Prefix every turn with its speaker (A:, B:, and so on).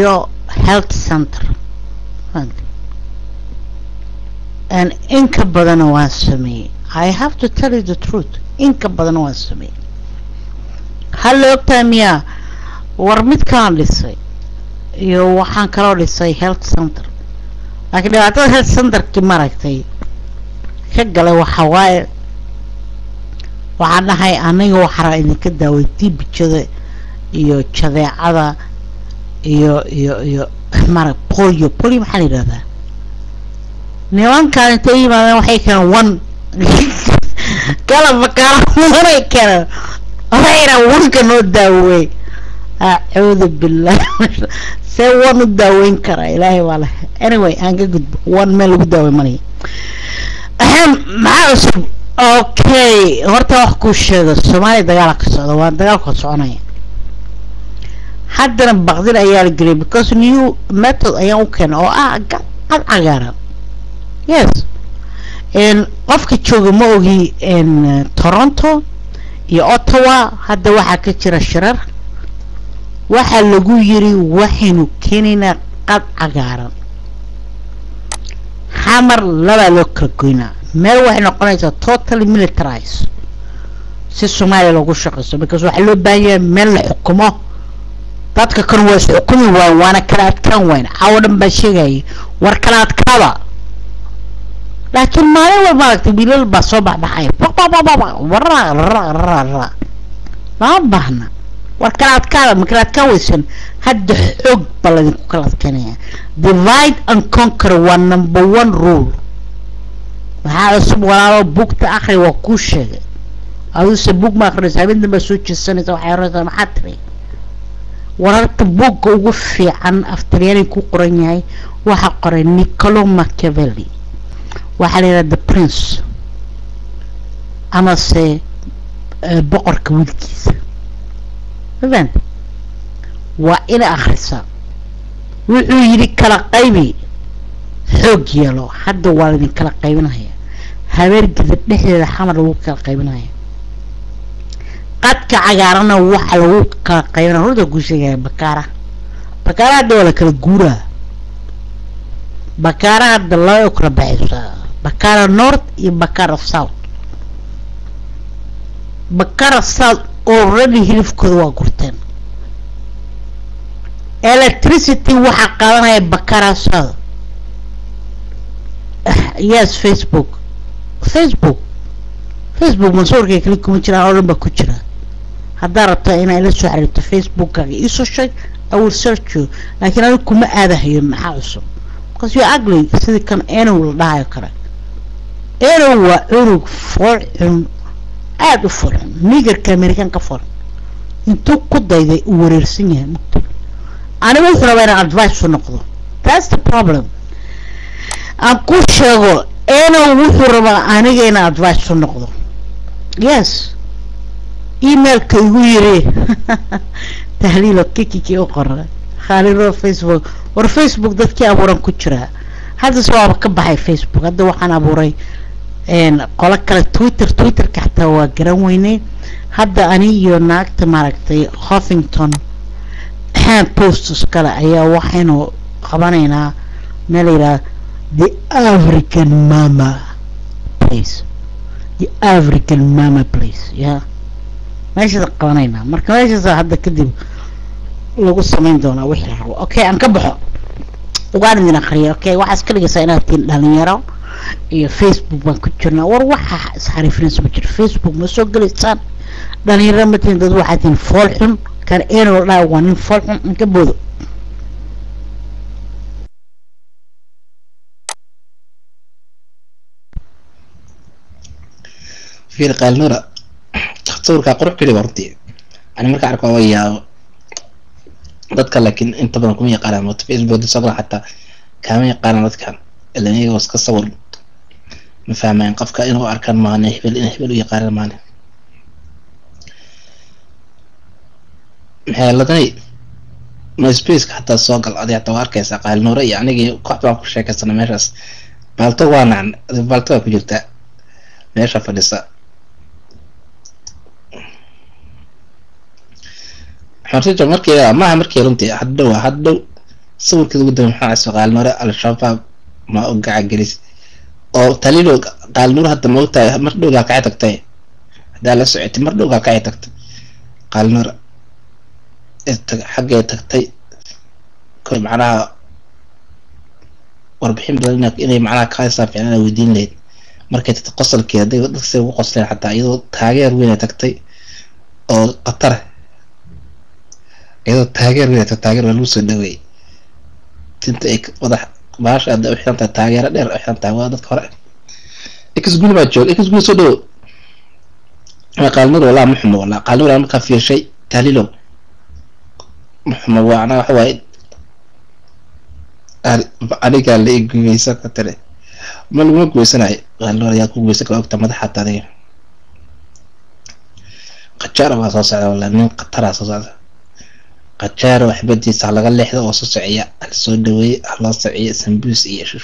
A: your health center and inka badana waan sameeyay. I have to tell you the truth, inka badana waan sameeyay. hal ogtaa miyaa war midkaan dhisay iyo waxaan kaloo dhisay health center, laakiin dhibaatada health centerkii maragtay ka galay waxa waaye waxaan dhahay aniga waxaa idinka daawaytii bijada iyo jadeecada iyo marag polio maxaa la yidhahdaa nimankaan intay yimaadeen waxay keeneen one kala bakaala wanay keeneen waxayna wanka noo daawey acuudu billah see wan u daaweyn karaa ilaahay waa leh. anyway aan ka gudbo one meel lagu daawey malaya maxaa cusub. okay horta wax kuu sheego Soomaaliya dagaal ka socda, waa dagaal ka soconaya haddana baqdin ayaa la geliyay because new method ayaa u keenay oo ah cad cagaaran. yes qofka jooga ma ogi Toronto iyo Ottawa hadda waxaa ka jira shirar waxaa lagu yiri waxaynu keenaynaa qad cagaaran xamar laba loo kala goynaa meel waxay noqonaysaa totally militarized si Soomaaliya loogu shaqeyso because waxa loo baahan yahay meel la xukumo dadka kan waa xukumi waana kala adkaan weyn caawadan baa sheegay war kala adkaada laakiin maalin walba aragtay bilal baa soo baxay warra ma bahna war kala adkaada ma kala adkaan weysan hadda xoog balan ku kala adkaanaya. divide and conquer one number one rule. waxaa cusub walaalo buugta akhri waa ku sheegay aduse buug ma akhriso habeenna ba soo jeesanaysa waxay rabtaa maxaa tiri wararka buugga ugu fiican aftaliyaan ku qoran yahay waxa qoray Niccolo Machiavelli waxa la yiraahdaa the prince ama se boqorka wiilkiisa faham waa ina akhrisa wuxuu yiri kala qaybi xoog yeelo hadda waa idin kala qaybinaya habeergida dhexdeeda xamar lagu kala qaybinaya qadka cagaarana waxa lagu kala qaybinaya horta guushiga bakaara dawla kala guura bakaara hadda loo kala baxaysa bakaara north iyo bakaara south. bakaara south already hilifkooda waa gurteen electricity waxa qaadanaya bakaara south. yes Facebook mansuurka kali kuma jira oo dhan ba ku jira hadda rabta inay la soo xiriirto Facebook-ka isu sheeg I will search you laakiin anigu kuma aadahayo maxaa cusub because you ugly sidii kan animal dhahayo kale waa urug forcun aad u furan nigarka American ka furan intuu ku dayday u wareersan yahay mugto anigu wuxuu rabaa inaan advice u noqdo. that's the problem. aan ku sheego wuxuu rabaa aniga inaan advice u noqdo. yes emailka igu yiri tahliilo kiki u qoray khaliro Facebook war Facebook dadkii abuuran ku jira hadda soo ka baxay Facebook hadda waxaan abuuray qola kale Twitter ka xataa waa garan weynay hadda ani iyo naagta maaragtay Huffington posts kale ayaa waxaynu qabanaynaa meel ila the African mama place yeah meesha qabanayna marka meesha hadda kadib lagu sameyn doona wixii la rabo. okay aan ka baxo ugaan idin akhriyo. okay waxa iska dhigaysaa inaad tiin dhalinyaro iyo Facebook baan ku jirnaa war waxa isxariifnaysa ma jiro Facebook ma soo galaysaan dhalinyaro ma tiin dad waxa tiin fool xun kan eenoo dhaa waa nin fool xun in ka boodo.
B: في قال نورا صورك قرح كلي ورتي أنا مركع أركوا وياه ضدك لكن أنت بنكون يقارن وت فيسبوك صبر حتى كمان يقارن ضدك اللي هي وسك الصور مفهمين قفك إنه أركان ما نهبل ويقارن معنا هلا تاني ما سبيس حتى السوق الأضيع توار كيس قال نورا يعني قطع كل شيء كسر ميرس بالتو وانا بالتو كجلتا ميرس فلسا حرتي markii ma markii runtii hadhow صور كذا قدام حاسس قال نور الشباب ما أوقع جلس أو تليلو قال نور هذا موتة مردو قاعد تكتي هذا لا سعيت مردو قاعد تكت قال نور حاجة تكتي كل معناها وربحين بدلنا إني معناها كايسة في أنا ودين لين مركز تقصر كذا ده يصير وقصر حتى أيضا تاجر وين تكتي أو قطره أيضا تاجر وين تاجر ولوس الدوي تنت إك واضح باش أبدأ وحنا تاجر دير وحنا تعوض كورة إكس قول ما تقول إكس قول صدق ما قال نور ولا محمد ولا قالوا لا ما كان في شيء تهليلهم محمد وأنا حوايد أنا قال لي جويسك ترى ما لو جويسنا قال له يا جويسك وقت ما حتى ذي قتشار ما صار ولا من قطر صار قتشار وحبتي على الأقل لحظة وصوص عيا السودوي الله صعية سنبوس إيش